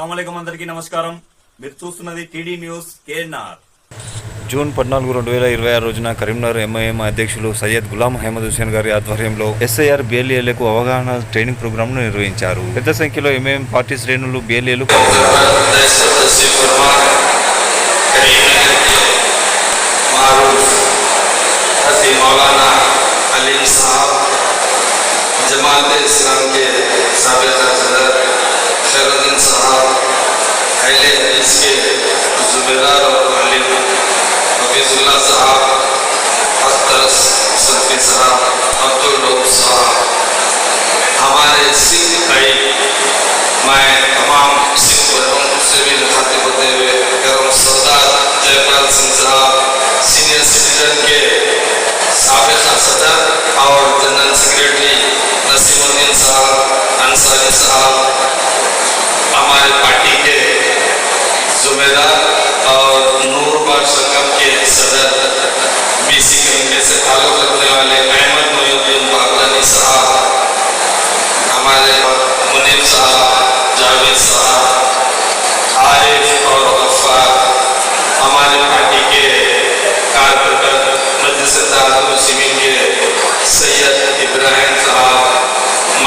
అస్సలాముఅలైకుం అందరికీ నమస్కారం. మీరు చూస్తున్నది టీడీ న్యూస్ కేఎన్ఆర్. జూన్ 14, 2026 రోజున కరీంనగర్ ఎంఐఎం అధ్యక్షులు సయ్యద్ గులాం అహ్మద్ హుసేన్ గారి ఆధ్వర్యంలో ఎస్ఐఆర్ బిఎల్ఏలకు అవగాహన ట్రైనింగ్ ప్రోగ్రాంను నిర్వహించారు. పెద్ద సంఖ్యలో ఎంఐఎం పార్టీ శ్రేణులు బిఎల్ఏలు हफीजुल्लाह साहब, अख्तर सल्फी साहब, अब्दुल रऊफ साहब, हमारे सिख भाई, मैं तमाम सिख भाइयों से भी मुखातिब होते हुए गरम सरदार जयपाल सिंह साहब, सीनियर सिटीजन के साबिका सदर और जनरल सेक्रेटरी नसीमुद्दीन साहब, अंसारी साहब, हमारे पार्टी के जुम्मेदार और नूरबाग संगम के सदर बीसी कमेटी से ताल्लुक रखने वाले अहमद मोइनुद्दीन बागलानी साहब, हमारे मुनीब साहब, जावेद साहब, आरिफ और गफ्फार, हमारे पार्टी के कारकर्ता मजलिस मुस्लिमीन के सैयद इब्राहिम साहब,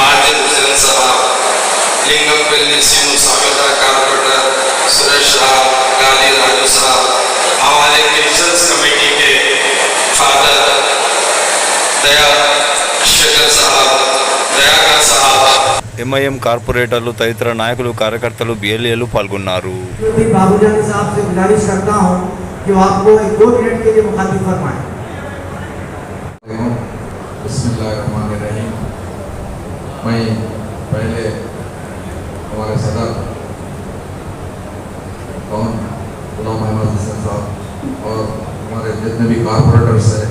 माजिद हुसैन साहब, लिंगमपल्ली सीनू साबिता कारकर्ता सुरेश साहब, गाली राजू साहब, हमारे क्रिश्चियंस कमेटी के फादर दया शेखर साहब, दयाकर साहब, ఎంఐఎం కార్పొరేటర్లు తదితర నాయకులు కార్యకర్తలు బిఎల్ఏలు పాల్గొన్నారు. बाबूजान साहब से गुजारिश करता हूं कि वो आपको 2 मिनट के लिए मुखातिब फरमाएं. बिस्मिल्लाहिर्रहमानिर्रहीम. मैं पहले हमारे सदर कौन गुलाम अहमद हुसैन साहब और हमारे जितने भी कारपोरेटर्स हैं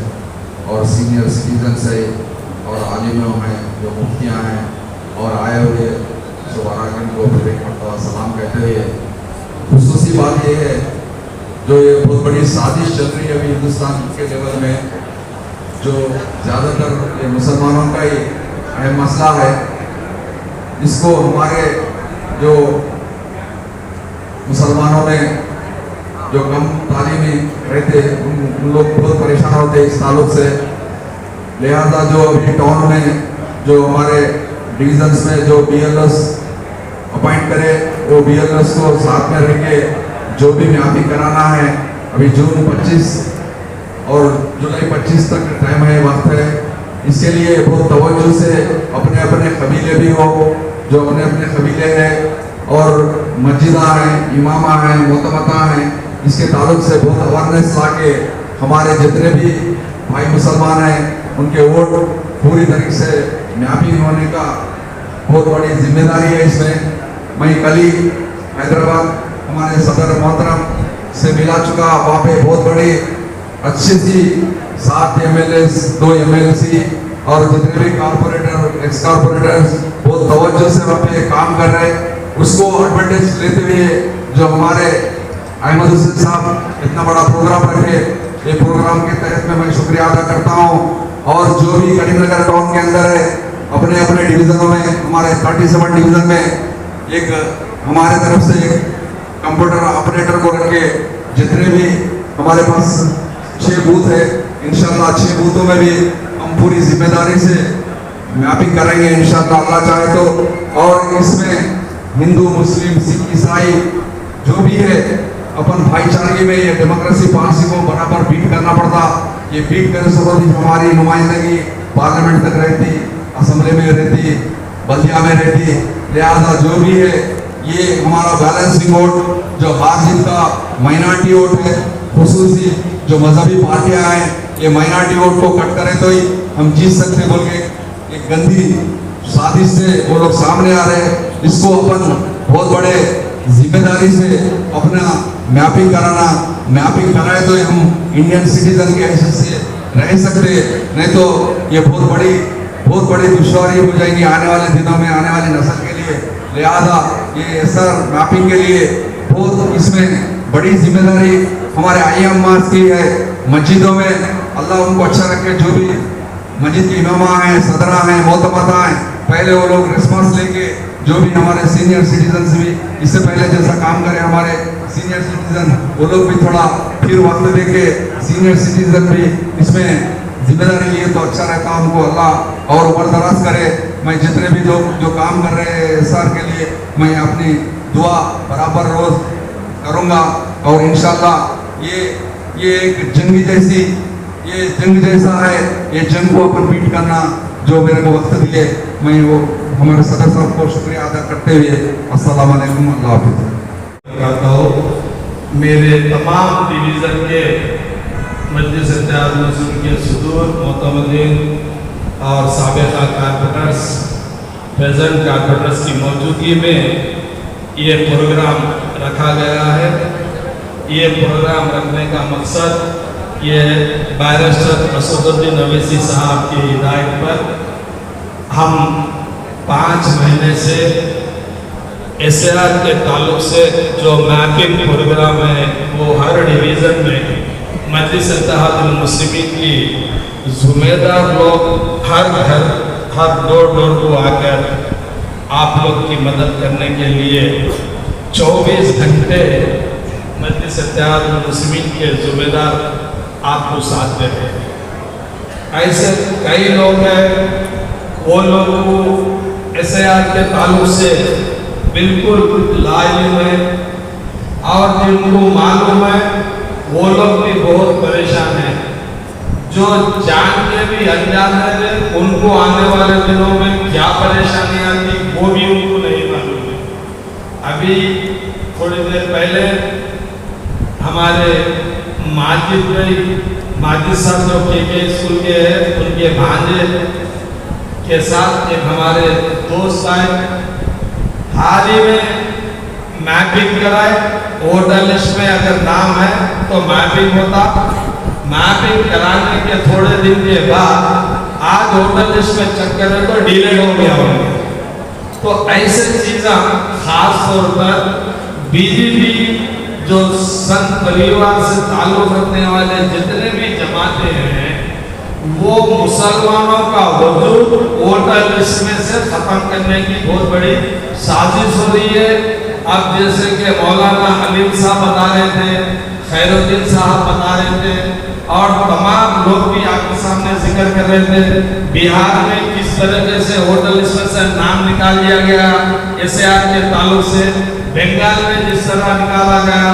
और सीनियर सिटीजन्स है और आलिमों हैं, जो मुफ्तियाँ हैं और आए हुए शुभारागन को फिर एक मरतबा सलाम कहते हुए, खुसूसी बात यह है जो ये बहुत बड़ी साजिश चल रही है अभी हिंदुस्तान के लेवल में, जो ज़्यादातर ये मुसलमानों का ही अहम मसला है. इसको हमारे जो मुसलमानों में जो कम तालीमी रहते उन लोग बहुत परेशान होते इस ताल्लुक से. लिहाजा जो अभी टाउन में जो हमारे डिविजन्स में जो BLS अपॉइंट करे वो BLS को साथ में रह के जो भी मैपिंग कराना है, अभी जून 25 और जुलाई 25 तक टाइम है, वक्त है. इसके लिए बहुत तवज्जो से अपने अपने कबीले भी हो, जो अपने अपने कबीले हैं और मस्जिदा हैं, इमामा हैं, मोतमता हैं, इसके ताल्लुक से बहुत अवेयरनेस ला के हमारे जितने भी भाई मुसलमान हैं उनके वोट पूरी तरीके से मैपिंग होने का बहुत बड़ी जिम्मेदारी है इसमें. मैं कल ही हैदराबाद हमारे सदर मोहतरम से मिला चुका, वहाँ पे बहुत बड़ी अच्छी सी 7 MLAs 2 MLC और जितने भी कारपोरेटर एक्स कारपोरेटर्स बहुत तवज्जो से वहाँ पे काम कर रहे हैं. उसको एडवांटेज लेते हुए जो हमारे अहमद हुसैन साहब इतना बड़ा प्रोग्राम रखे, ये प्रोग्राम के तहत में मैं शुक्रिया अदा करता हूँ. और जो भी करीमनगर टाउन के अंदर है अपने अपने डिवीज़नों में, हमारे 37 डिवीज़न में एक हमारे तरफ से एक कंप्यूटर ऑपरेटर को रखे, जितने भी हमारे पास 6 बूथ है, इंशाल्लाह 6 बूथों में भी हम पूरी जिम्मेदारी से मैपिंग करेंगे इंशाल्लाह अल्लाह चाहे तो. और इसमें हिंदू, मुस्लिम, सिख, ईसाई जो भी है अपन भाईचारे में ये डेमोक्रेसी पॉलिसी को बराबर बीट करना पड़ता. ये बीट करने से हमारी नुमाइंदगी पार्लियामेंट तक रहती, असम्बली में रहती, बल्दिया में रहती. लिहाजा जो भी है ये हमारा बैलेंसिंग वोट जो हार जीत का माइनॉरिटी वोट है, खुसूसी जो मजहबी पार्टियां हैं ये माइनॉरिटी वोट को कट करें तो ही हम जीत सकते बोल के एक गंदी साजिश से वो लोग सामने आ रहे हैं. इसको अपन बहुत बड़े जिम्मेदारी से अपना मैपिंग कराना, मैपिंग कराए तो हम इंडियन सिटीजन के हैसियत से रह सकते, नहीं तो ये बहुत बड़ी दुश्वारी हो जाएगी आने वाले दिनों में, आने वाली नस्ल के लिए. लिहाजा ये सर मैपिंग के लिए बहुत इसमें बड़ी जिम्मेदारी हमारे IM की है. मस्जिदों में अल्लाह उनको अच्छा रखे, जो भी मस्जिद के इमामा हैं, सदरा हैं, मोतबता हैं, पहले वो लोग रिस्पांस लेके जो भी हमारे सीनियर सिटीजन्स भी इससे पहले जैसा काम करें हमारे सीनियर सिटीजन, वो लोग भी थोड़ा फिर वक्त देके सीनियर सिटीजन भी इसमें जिम्मेदारी लिए तो अच्छा रहता। उनको अल्लाह और उम्र दराज करे। मैं जितने भी लोग जो काम कर रहे हैं SR के लिए, मैं अपनी दुआ बराबर रोज करूँगा और इंशाल्लाह ये एक जंग जैसा है। ये जंग को अपन बीट करना जो मेरे को वक्त दिए, मैं वो हमारे सदर साहब को शुक्रिया अदा करते हुए अस्सलाम वालेकुम, अल्लाह हाफिज़ कहता हूँ। मेरे तमाम डिवीज़न के मजलिस इत्तेहाद मसूल के सदूर मोतमदीन और साबिक़ा कारपोरेटर्स, प्रेजेंट कारपोरेटर्स की मौजूदगी में ये प्रोग्राम रखा गया है। ये प्रोग्राम रखने का मकसद ये बैरिस्टर असदुद्दीन अवैसी साहब की हिदायत पर हम 5 महीने से SR के ताल्लुक से जो मैपिंग प्रोग्राम है वो हर डिवीज़न में मजलिस इत्तेहादुल मुस्लिमीन की ज़िम्मेदार लोग हर घर हर डोर को आकर आप लोग की मदद करने के लिए 24 घंटे मजलिस इत्तेहादुल मुस्लिमीन के ज़िम्मेदार आपको साथ दे रहे हैं। ऐसे कई लोग हैं, वो लोग को SR के ताल्लुक से बिल्कुल लाइम है और जिनको मालूम है वो लोग भी बहुत परेशान हैं। जो जान के भी अनजान है उनको आने वाले दिनों में क्या परेशानी आती वो भी उनको नहीं मालूम है। अभी थोड़ी देर पहले हमारे माजिद साहब जो के स्कूल के हैं उनके भांजे के साथ एक हमारे दोस्त आए, हाल ही में मैपिंग कराए। वोटर लिस्ट में अगर नाम है तो मैपिंग होता, मैपिंग कराने के थोड़े दिन के बाद आज वोटर लिस्ट में चक्कर है तो डिलीट हो गया होगा। तो ऐसे चीज़ें खास तौर पर BJP जो संत परिवार से ताल्लुक रखने वाले जितने भी जमाते हैं वो मुसलमानों का वजूद वोटर लिस्ट में से खत्म करने की बहुत बड़ी साजिश हो रही है। अब जैसे कि मौलाना अलीम साहब बता रहे थे, खैरुद्दीन साहब बता रहे थे और तमाम लोग भी आपके सामने जिक्र कर रहे थे, बिहार में किस तरीके से वोटर लिस्ट में से नाम निकाल लिया गया SR के ताल्लुक से, बंगाल में जिस तरह निकाला गया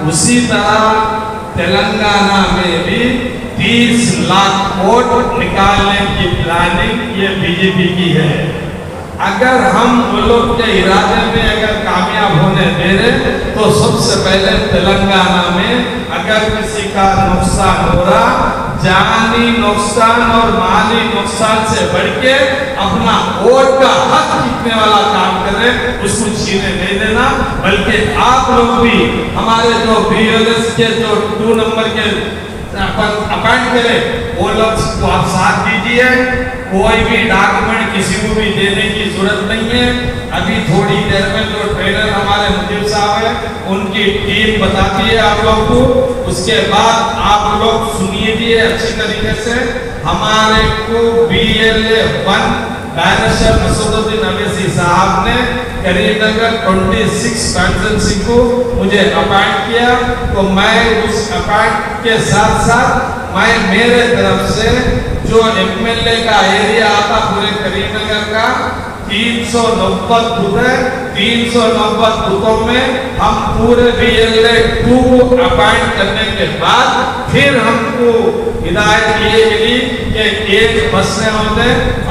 उसी तरह तेलंगाना में भी 30 लाख वोट निकालने की प्लानिंग ये BJP की है। अगर हम वो लोग के इरादे में अगर कामयाब होने दे रहे तो सबसे पहले तेलंगाना में अगर किसी का नुकसान हो रहा, जानी नुकसान और माली नुकसान से बढ़ के अपना वोट का हक जीतने वाला काम करे, उसको छीने नहीं देना। बल्कि आप लोग भी हमारे जो BLS के जो 2 नंबर के अपॉइंट करें वो लोग को आप साथ दीजिए। कोई भी डॉक्यूमेंट किसी को भी देने की जरूरत नहीं है। अभी थोड़ी देर में जो ट्रेनर हमारे मुदीर साहब है उनकी टीम बताती है आप लोग को, उसके बाद आप लोग सुनिए अच्छी तरीके से। हमारे को BLA 1 बैरिस्टर असदुद्दीन अवैसी साहब ने करीमनगर 26 कॉन्स्टिट्यूंसी को मुझे अपॉइंट किया, तो मैं उस अपॉइंट के साथ साथ मैं मेरे तरफ से जो MLA का एरिया आता पूरे करीमनगर का 390 बूथ है, 390 बूथों में हम पूरे BLA 2 को अपॉइंट करने के बाद फिर हमको हिदायत ये मिली कि एक बसने होते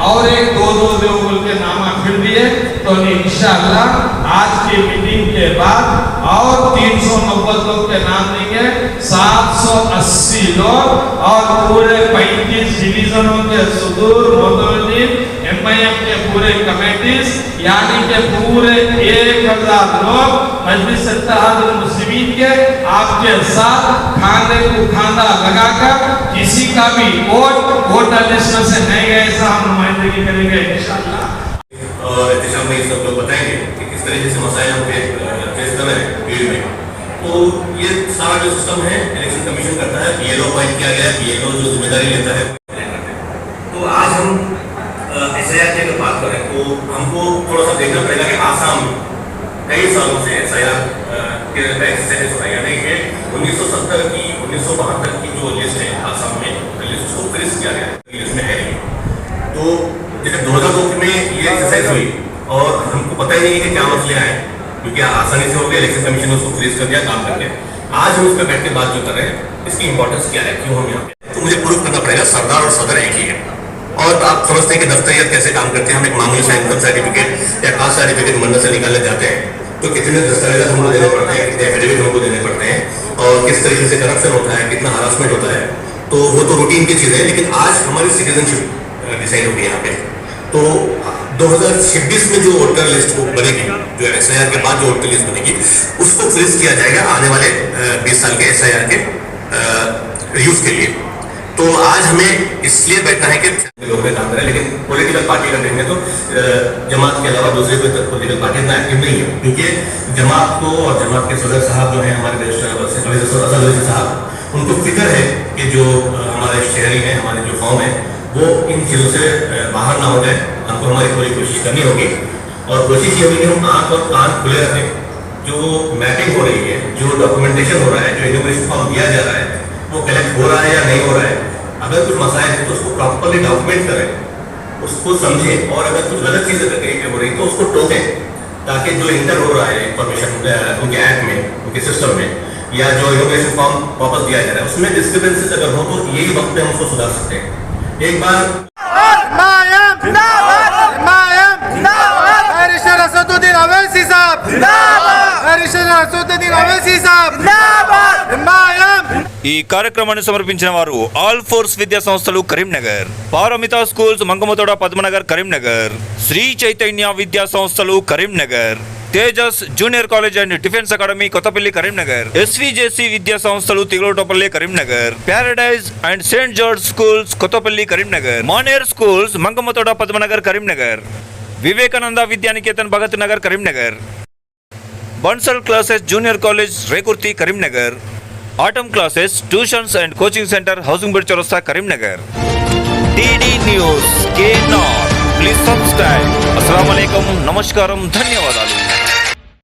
और एक 2-2 बोल के नामा फिर दिए। तो इंशाअल्लाह आज की मीटिंग के बाद और 390 लोग के नाम देंगे, 780 लोग और पूरे 35 डिवीजनों के सुदूर मोतवल्लिद MIM के पूरे कमेटीज यानी के पूरे 1000 लोग मजलिस इत्तेहादुल मुस्लिमीन के आपके साथ खाने को खाना लगाकर किसी का भी वोटर लिस्ट में से नहीं गए ऐसा हम नुमाइंदगी करेंगे इंशाअल्लाह। और एहतशाम में सब लोग बताएंगे कि किस तरीके से मसाइल हम फेस कर रहे हैं फील्ड में। तो ये सारा जो सिस्टम है इलेक्शन कमीशन करता है, BLO अपॉइंट किया गया है, BLO जो जिम्मेदारी लेता है। तो आज हम SIR की अगर बात करें तो हमको थोड़ा सा देखना पड़ेगा कि आसाम में कई सालों से SIR के एक्सरसाइज हो रहा है, यानी कि 1970 की 1972 की जो लिस्ट है आसाम में, लिस्ट को फ्रीज किया गया है, लिस्ट में है नहीं। तो जैसे 2002 में ये एक्सरसाइज हुई और हमको पता ही नहीं है कि क्या मसले आए, क्योंकि आसानी से हो गया, इलेक्शन कमीशन ने उसको फ्रीज कर दिया, काम कर दिया। आज हम उस पर बैठ के बात जो कर रहे हैं, इसकी इंपॉर्टेंस क्या है, क्यों हम यहाँ पे, तो मुझे प्रूव करना पड़ेगा सरदार और सदर एक ही है। और आप समझते हैं कि दफ्तरियत कैसे काम करते हैं। हम एक मामूली सा इनकम सर्टिफिकेट या कास्ट सर्टिफिकेट मंडल से निकालने जाते हैं तो कितने दस्तावेज हमको देने पड़ते हैं, कितने एफिडेविट हमको देने पड़ते हैं, और किस तरीके से करप्शन होता है, कितना हरासमेंट होता है। तो वो तो रूटीन की चीज़ है, लेकिन आज हमारी सिटीजनशिप डिसाइड होगी यहाँ पे। तो 2026 में जो वोटर लिस्ट बनेगी, जो SIR के बाद जो वोटर लिस्ट बनेगी, उसको फ्रीज किया जाएगा आने वाले 20 साल के SIR के यूज के लिए। तो आज हमें इसलिए बैठना है कि लोग में काम करें, लेकिन पॉलिटिकल पार्टी का देखेंगे तो जमात के अलावा दूसरे कोई पॉलिटिकल पार्टी इतना एक्टिव नहीं है, क्योंकि जमात को और जमात के सदर साहब जो हैं हमारे रजिस्टर साहब, उनको फिक्र है कि जो हमारे शहरी हैं, हमारे जो कौम है, वो इन चीज़ों से बाहर ना हो जाए। हमको हमारी पूरी कोशिश करनी होगी, और कोशिश ये होगी कि हम आँख और कान खुले रखें। जो मैपिंग हो रही है, जो डॉक्यूमेंटेशन हो रहा है, जो इनोग्रेशन फॉर्म दिया जा रहा है, वो कलेक्ट हो रहा है या नहीं हो रहा है। अगर कुछ मसाइल है तो उसको प्रॉपरली डॉक्यूमेंट करें, उसको समझें, और अगर कुछ गलत चीज़ें कहीं हो रही तो उसको टोकें, ताकि जो इंटर हो रहा है इंफॉर्मेशन उनके ऐप में, उनके सिस्टम में, या जो इनोग्रेशन फॉर्म वापस दिया जा रहा है उसमें डिस्क्रिपेंसीज अगर हो तो यही वक्त पे हम उसको सुधार सकते हैं। एक बार ఈ కార్యక్రమాన్ని సమర్పించిన వారు ఆల్ ఫోర్స్ విద్యా సంస్థలు కరీంనగర్, పారమిత స్కూల్స్ మంగమతోడ పద్మనగర్ కరీంనగర్, శ్రీ చైతన్య విద్యా సంస్థలు Karimnagar, Tejas junior college and defence academy Kothapalli Karimnagar, SVJC విద్యా సంస్థలు Tigalotapalli Karimnagar, paradise and saint George schools Kothapalli Karimnagar, Maner schools Mangamathoda Padmanagar Karimnagar, Vivekananda Vidyaniketan Bhagat Nagar Karimnagar, Bansal classes junior college Rekurthi Karimnagar, atom classes tuitions and coaching centre housing board చౌరస్తా Karimnagar. TD news K0 please subscribe. అస్సలాము అలైకుం, నమస్కారం, ధన్యవాదాలు.